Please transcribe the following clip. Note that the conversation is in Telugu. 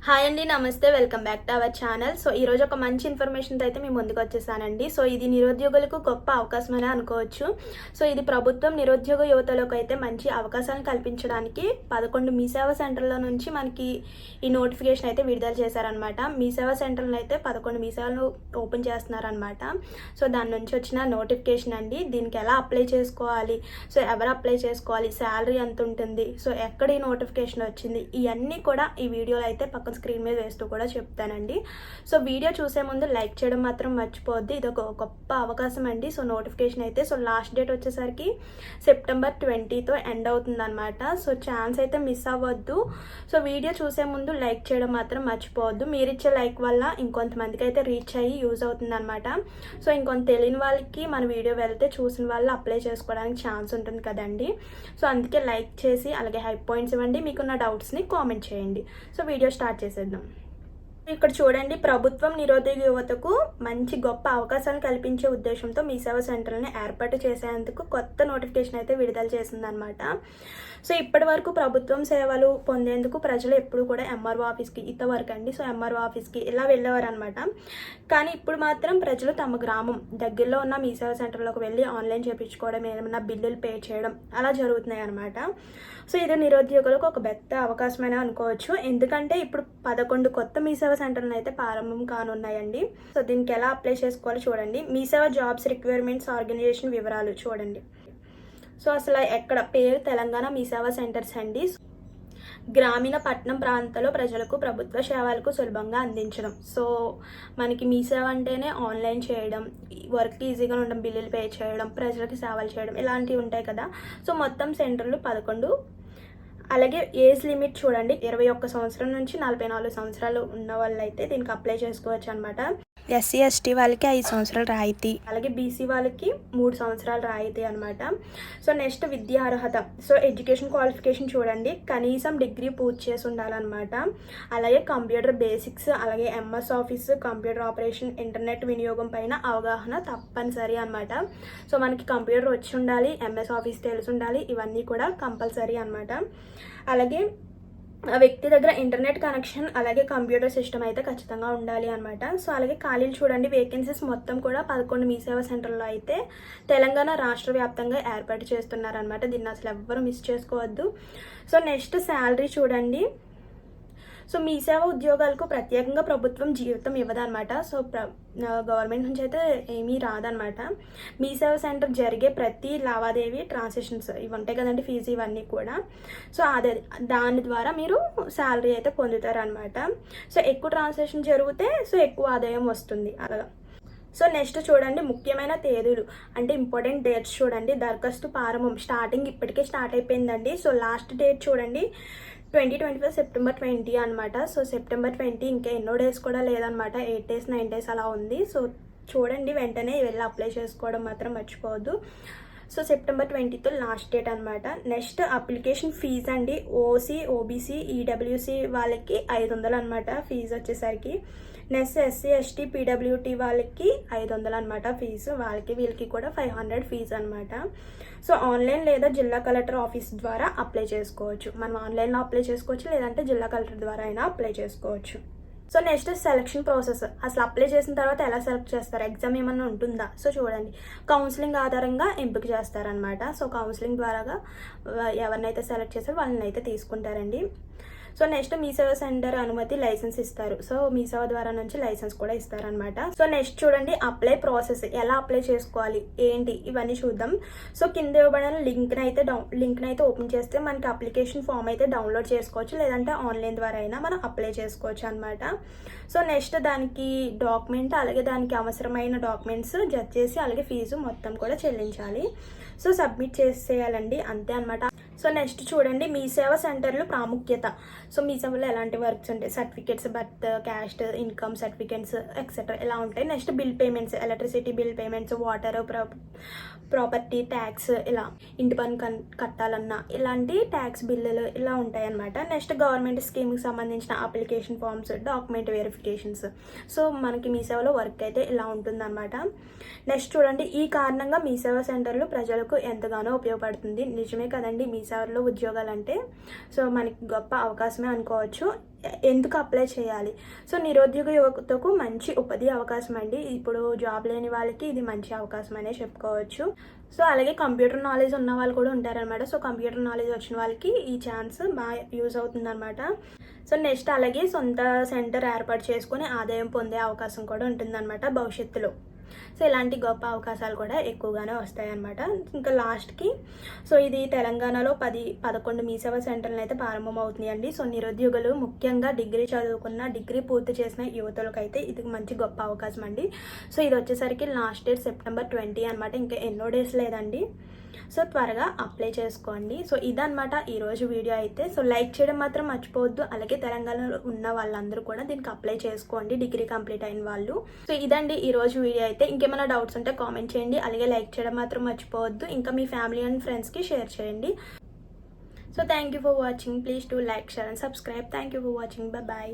హాయ్ అండి, నమస్తే. Welcome back to our channel. So ఈ రోజు ఒక మంచి ఇన్ఫర్మేషన్తో అయితే మీ ముందుకు వచ్చేసానండి. సో ఇది నిరుద్యోగులకు గొప్ప అవకాశమనే అనుకోవచ్చు. సో ఇది ప్రభుత్వం నిరుద్యోగ యువతలకు అయితే మంచి అవకాశాలను కల్పించడానికి 11 మీ సేవా సెంటర్ల నుంచి మనకి ఈ నోటిఫికేషన్ అయితే విడుదల చేశారనమాట. మీ సేవా సెంటర్లను అయితే 11 మీ సేవలు ఓపెన్ చేస్తున్నారనమాట. సో దాని నుంచి వచ్చిన నోటిఫికేషన్ అండి. దీనికి ఎలా అప్లై చేసుకోవాలి, సో ఎవరు అప్లై చేసుకోవాలి, శాలరీ ఎంత ఉంటుంది, సో ఎక్కడ ఈ నోటిఫికేషన్ వచ్చింది, ఇవన్నీ కూడా ఈ వీడియోలో అయితే పక్కన స్క్రీన్ మీద వేస్తూ కూడా చెప్తానండి. సో వీడియో చూసే ముందు లైక్ చేయడం మాత్రం మర్చిపోవద్దు. ఇది ఒక గొప్ప అవకాశం అండి. సో నోటిఫికేషన్ అయితే సో లాస్ట్ డేట్ వచ్చేసరికి సెప్టెంబర్ 20తో ఎండ్ అవుతుంది అనమాట. సో ఛాన్స్ అయితే మిస్ అవ్వద్దు. సో వీడియో చూసే ముందు లైక్ చేయడం మాత్రం మర్చిపోవద్దు. మీరు ఇచ్చే లైక్ వల్ల ఇంకొంతమందికి అయితే రీచ్ అయ్యి యూజ్ అవుతుంది అనమాట. సో ఇంకొంత తెలియని వాళ్ళకి మన వీడియో వెళ్తే చూసిన వాళ్ళు అప్లై చేసుకోవడానికి ఛాన్స్ ఉంటుంది కదండి. సో అందుకే లైక్ చేసి అలాగే హై పాయింట్స్ ఇవ్వండి. మీకున్న డౌట్స్ని కామెంట్ చేయండి. సో వీడియో స్టార్ట్ చేసేద్దాం. ఇక్కడ చూడండి, ప్రభుత్వం నిరుద్యోగ యువతకు మంచి గొప్ప అవకాశాలను కల్పించే ఉద్దేశంతో మీ సేవా సెంటర్ని ఏర్పాటు చేసేందుకు కొత్త నోటిఫికేషన్ అయితే విడుదల చేసిందనమాట. సో ఇప్పటి వరకు ప్రభుత్వం సేవలు పొందేందుకు ప్రజలు ఎప్పుడు కూడా ఎంఆర్ఓ ఆఫీస్కి ఇంతవరకు అండి. సో ఎంఆర్ఓ ఆఫీస్కి ఇలా వెళ్ళేవారు అనమాట. కానీ ఇప్పుడు మాత్రం ప్రజలు తమ గ్రామం దగ్గరలో ఉన్న మీ సేవా సెంటర్లోకి వెళ్ళి ఆన్లైన్ చేయించుకోవడం, ఏమైనా బిల్లులు పే చేయడం అలా జరుగుతున్నాయి అనమాట. సో ఇది నిరుద్యోగులకు ఒక పెద్ద అవకాశమైన అనుకోవచ్చు. ఎందుకంటే ఇప్పుడు 11 కొత్త మీ సేవా సెంటర్లు అయితే ప్రారంభం కానున్నాయండి. సో దీనికి ఎలా అప్లై చేసుకోవాలో చూడండి. మీ సేవ జాబ్స్ రిక్వైర్మెంట్స్ ఆర్గనైజేషన్ వివరాలు చూడండి. సో అసలు ఎక్కడ పేరు తెలంగాణ మీ సేవా సెంటర్స్ అండి. గ్రామీణ పట్టణం ప్రాంతాల్లో ప్రజలకు ప్రభుత్వ సేవలకు సులభంగా అందించడం. సో మనకి మీ సేవ అంటేనే ఆన్లైన్ చేయడం, వర్క్ ఈజీగా ఉండడం, బిల్లులు పే చేయడం, ప్రజలకు సేవలు చేయడం ఇలాంటివి ఉంటాయి కదా. సో మొత్తం సెంటర్లు 11. అలాగే ఏజ్ లిమిట్ చూడండి, 21 సంవత్సరం నుంచి 44 సంవత్సరాలు ఉన్న వాళ్ళు అయితే దీనికి అప్లై చేసుకోవచ్చు అనమాట. ఎస్సీ ఎస్టీ వాళ్ళకి 5 సంవత్సరాలు రాయితీ, అలాగే బీసీ వాళ్ళకి 3 సంవత్సరాలు రాయితీ అనమాట. సో నెక్స్ట్ విద్యా అర్హత. సో ఎడ్యుకేషన్ క్వాలిఫికేషన్ చూడండి, కనీసం డిగ్రీ పూర్తి చేసి ఉండాలన్నమాట. అలాగే కంప్యూటర్ బేసిక్స్, అలాగే MS office, computer operation, internet వినియోగం పైన అవగాహన తప్పనిసరి అనమాట. సో మనకి కంప్యూటర్ వచ్చి ఉండాలి, ఎంఎస్ ఆఫీస్ తెలిసి ఉండాలి, ఇవన్నీ కూడా కంపల్సరీ అనమాట. అలాగే ఆ వ్యక్తి దగ్గర ఇంటర్నెట్ కనెక్షన్ అలాగే కంప్యూటర్ సిస్టమ్ అయితే ఖచ్చితంగా ఉండాలి అనమాట. సో అలాగే ఖాళీలు చూడండి, వేకెన్సీస్ మొత్తం కూడా 11 మీ సేవా సెంటర్లో అయితే తెలంగాణ రాష్ట్ర వ్యాప్తంగా ఏర్పాటు చేస్తున్నారనమాట. దీన్ని అసలు ఎవ్వరూ మిస్ చేసుకోవద్దు. సో నెక్స్ట్ శాలరీ చూడండి. సో మీ సేవ ఉద్యోగాలకు ప్రత్యేకంగా ప్రభుత్వం జీవితం ఇవ్వదన్నమాట. సో గవర్నమెంట్ నుంచి అయితే ఏమీ రాదనమాట. మీ సేవ సెంటర్ జరిగే ప్రతి లావాదేవీ, ట్రాన్సాక్షన్స్ ఇవి ఉంటాయి కదండి, ఫీజు ఇవన్నీ కూడా. సో అదే దాని ద్వారా మీరు శాలరీ అయితే పొందుతారనమాట. సో ఎక్కువ ట్రాన్సాక్షన్ జరిగితే సో ఎక్కువ ఆదాయం వస్తుంది అలాగా. సో నెక్స్ట్ చూడండి, ముఖ్యమైన తేదీలు అంటే ఇంపార్టెంట్ డేట్స్ చూడండి. దరఖాస్తు ప్రారంభం స్టార్టింగ్ ఇప్పటికే స్టార్ట్ అయిపోయిందండి. సో లాస్ట్ డేట్ చూడండి 2025 సెప్టెంబర్ 20 అనమాట. సో సెప్టెంబర్ 20 ఇంకా ఎన్నో డేస్ కూడా లేదనమాట, 8 days 9 days అలా ఉంది. సో చూడండి, వెంటనే వెళ్ళి అప్లై చేసుకోవడం మాత్రం మర్చిపోవద్దు. సో సెప్టెంబర్ 20తో లాస్ట్ డేట్ అనమాట. నెక్స్ట్ అప్లికేషన్ ఫీజు అండి. ఓసీ, ఓబీసీ, ఈడబ్ల్యూసీ వాళ్ళకి 500 అనమాట ఫీజు వచ్చేసరికి. నెక్స్ట్ ఎస్సీ ఎస్టీ పీడబ్ల్యూటీ వాళ్ళకి 500 అనమాట ఫీజు. వాళ్ళకి వీళ్ళకి కూడా 500 ఫీజు అనమాట. సో ఆన్లైన్ లేదా జిల్లా కలెక్టర్ ఆఫీస్ ద్వారా అప్లై చేసుకోవచ్చు. మనం ఆన్లైన్లో అప్లై చేసుకోవచ్చు, లేదంటే జిల్లా కలెక్టర్ ద్వారా అయినా అప్లై చేసుకోవచ్చు. So next selection process. అసలు అప్లై చేసిన తర్వాత ఎలా సెలెక్ట్ చేస్తారు, ఎగ్జామ్ ఏమన్నా ఉంటుందా? సో చూడండి, కౌన్సిలింగ్ ఆధారంగా ఎంపిక చేస్తారనమాట. సో కౌన్సిలింగ్ ద్వారా ఎవరినైతే సెలెక్ట్ చేస్తారో వాళ్ళని అయితే తీసుకుంటారండి. సో నెక్స్ట్ మీ సేవ సెంటర్ అనుమతి లైసెన్స్ ఇస్తారు. సో మీ సేవ ద్వారా నుంచి లైసెన్స్ కూడా ఇస్తారనమాట. సో నెక్స్ట్ చూడండి, అప్లై ప్రాసెస్, ఎలా అప్లై చేసుకోవాలి ఏంటి ఇవన్నీ చూద్దాం. సో కింద ఇవ్వబడిన లింక్ని అయితే ఓపెన్ చేస్తే మనకి అప్లికేషన్ ఫామ్ అయితే డౌన్లోడ్ చేసుకోవచ్చు, లేదంటే ఆన్లైన్ ద్వారా అయినా మనం అప్లై చేసుకోవచ్చు అనమాట. సో నెక్స్ట్ దానికి డాక్యుమెంట్, అలాగే దానికి అవసరమైన డాక్యుమెంట్స్ జడ్జ్ చేసి అలాగే ఫీజు మొత్తం కూడా చెల్లించాలి. సో సబ్మిట్ చేసేయాలండి, అంతే అనమాట. సో నెక్స్ట్ చూడండి, మీ సేవా సెంటర్లు ప్రాముఖ్యత. సో మీ సేవలో ఎలాంటి వర్క్స్ ఉంటాయి, certificates, birth, caste, income certificates etcetera ఇలా ఉంటాయి. Next bill payments, electricity bill payments, water, property tax, ఇలా ఇంటి పన్ను కట్టాలన్నా ఇలాంటి ట్యాక్స్ బిల్లులు ఇలా ఉంటాయి అనమాట. నెక్స్ట్ గవర్నమెంట్ స్కీమ్కి సంబంధించిన application forms, document verifications. So మనకి మీ సేవలో వర్క్ అయితే ఇలా ఉంటుందన్నమాట. నెక్స్ట్ చూడండి, ఈ కారణంగా మీ సేవా సెంటర్లు ప్రజలకు ఎంతగానో ఉపయోగపడుతుంది. నిజమే కదండి, మీ సేవలో ఉద్యోగాలు అంటే సో మనకి గొప్ప అవకాశమే అనుకోవచ్చు. ఎందుకు అప్లై చేయాలి? సో నిరుద్యోగ యువతకు మంచి ఉపాధి అవకాశం అండి. ఇప్పుడు జాబ్ లేని వాళ్ళకి ఇది మంచి అవకాశం అనే చెప్పుకోవచ్చు. సో అలాగే కంప్యూటర్ నాలెడ్జ్ ఉన్న వాళ్ళు కూడా ఉంటారనమాట. సో కంప్యూటర్ నాలెడ్జ్ వచ్చిన వాళ్ళకి ఈ ఛాన్స్ బాగా యూజ్ అవుతుందన్నమాట. సో నెక్స్ట్ అలాగే సొంత సెంటర్ ఏర్పాటు చేసుకుని ఆదాయం పొందే అవకాశం కూడా ఉంటుందన్నమాట భవిష్యత్తులో. సో ఇలాంటి గొప్ప అవకాశాలు కూడా ఎక్కువగానే వస్తాయి అన్నమాట. ఇంకా లాస్ట్కి సో ఇది తెలంగాణలో 11 మీ సేవా సెంటర్లు అయితే ప్రారంభమవుతున్నాయండి. సో నిరుద్యోగులు ముఖ్యంగా డిగ్రీ చదువుకున్న, డిగ్రీ పూర్తి చేసిన యువతులకు అయితే ఇది మంచి గొప్ప అవకాశం అండి. సో ఇది వచ్చేసరికి లాస్ట్ డేట్ సెప్టెంబర్ 20 అనమాట. ఇంకా ఎన్నో డేస్ లేదండి. సో త్వరగా అప్లై చేసుకోండి. సో ఇదనమాట ఈరోజు వీడియో అయితే. సో లైక్ చేయడం మాత్రం మర్చిపోవద్దు. అలాగే తెలంగాణలో ఉన్న వాళ్ళందరూ కూడా దీనికి అప్లై చేసుకోండి, డిగ్రీ కంప్లీట్ అయిన వాళ్ళు. సో ఇదండి ఈరోజు వీడియో అయితే. ఇంకేమైనా డౌట్స్ ఉంటే కామెంట్ చేయండి. అలాగే లైక్ చేయడం మాత్రం మర్చిపోవద్దు. ఇంకా మీ ఫ్యామిలీ అండ్ ఫ్రెండ్స్కి షేర్ చేయండి. So thank you for watching. Please to like, share and subscribe. Thank you for watching. Bye.